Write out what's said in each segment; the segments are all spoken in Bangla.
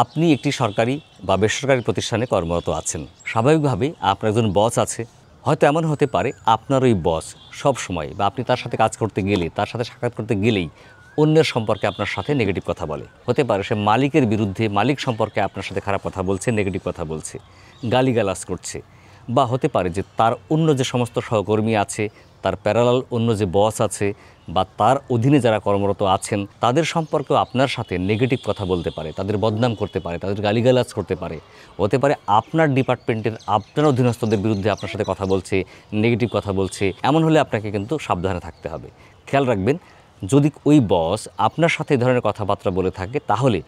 আপনি একটি সরকারি বা বেসরকারি প্রতিষ্ঠানে কর্মরত আছেন। স্বাভাবিকভাবেই আপনার একজন বস আছে। হয়তো এমন হতে পারে আপনার ওই বস সব সময় বা আপনি তার সাথে কাজ করতে গেলে, তার সাথে সাক্ষাৎ করতে গেলেই অন্যের সম্পর্কে আপনার সাথে নেগেটিভ কথা বলে। হতে পারে সে মালিকের বিরুদ্ধে, মালিক সম্পর্কে আপনার সাথে খারাপ কথা বলছে, নেগেটিভ কথা বলছে, গালিগালাজ করছে। বা হতে পারে যে তার অন্য যে সমস্ত সহকর্মী আছে, তার প্যারালাল অন্য যে বস আছে বা তার অধীনে যারা কর্মরত আছেন তাদের সম্পর্কেও আপনার সাথে নেগেটিভ কথা বলতে পারে, তাদের বদনাম করতে পারে, তাদের গালিগালাজ করতে পারে। হতে পারে আপনার ডিপার্টমেন্টের, আপনার অধীনস্থদের বিরুদ্ধে আপনার সাথে কথা বলছে, নেগেটিভ কথা বলছে। এমন হলে আপনাকে কিন্তু সাবধানে থাকতে হবে। খেয়াল রাখবেন, যদি ওই বস আপনার সাথে এই ধরনের কথাবার্তা বলে থাকে তাহলে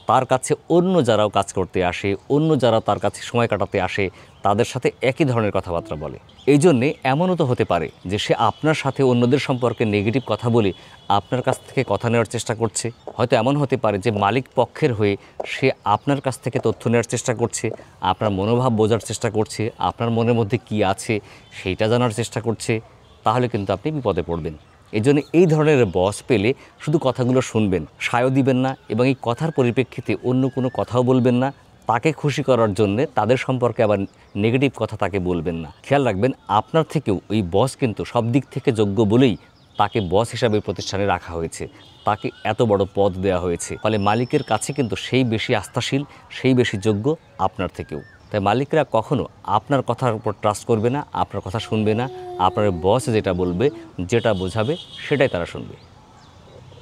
তার কাছে অন্য যারাও কাজ করতে আসে, অন্য যারা তার কাছে সময় কাটাতে আসে তাদের সাথে একই ধরনের কথাবার্তা বলে। এই জন্যে এমনও তো হতে পারে যে সে আপনার সাথে অন্যদের সম্পর্কে নেগেটিভ কথা বলে আপনার কাছ থেকে কথা নেওয়ার চেষ্টা করছে। হয়তো এমন হতে পারে যে মালিক পক্ষের হয়ে সে আপনার কাছ থেকে তথ্য নেওয়ার চেষ্টা করছে, আপনার মনোভাব বোঝার চেষ্টা করছে, আপনার মনের মধ্যে কী আছে সেইটা জানার চেষ্টা করছে। তাহলে কিন্তু আপনি বিপদে পড়বেন। এই জন্য এই ধরনের বস পেলে শুধু কথাগুলো শুনবেন, সায় দিবেন না এবং এই কথার পরিপ্রেক্ষিতে অন্য কোনো কথাও বলবেন না। তাকে খুশি করার জন্যে তাদের সম্পর্কে আবার নেগেটিভ কথা তাকে বলবেন না। খেয়াল রাখবেন, আপনার থেকেও ওই বস কিন্তু সব দিক থেকে যোগ্য বলেই তাকে বস হিসাবে প্রতিষ্ঠানে রাখা হয়েছে, তাকে এত বড় পদ দেওয়া হয়েছে। ফলে মালিকের কাছে কিন্তু সেই বেশি আস্থাশীল, সেই বেশি যোগ্য আপনার থেকেও। তাই মালিকরা কখনো আপনার কথার উপর ট্রাস্ট করবে না, আপনার কথা শুনবে না। আপনার বস যেটা বলবে, যেটা বোঝাবে সেটাই তারা শুনবে।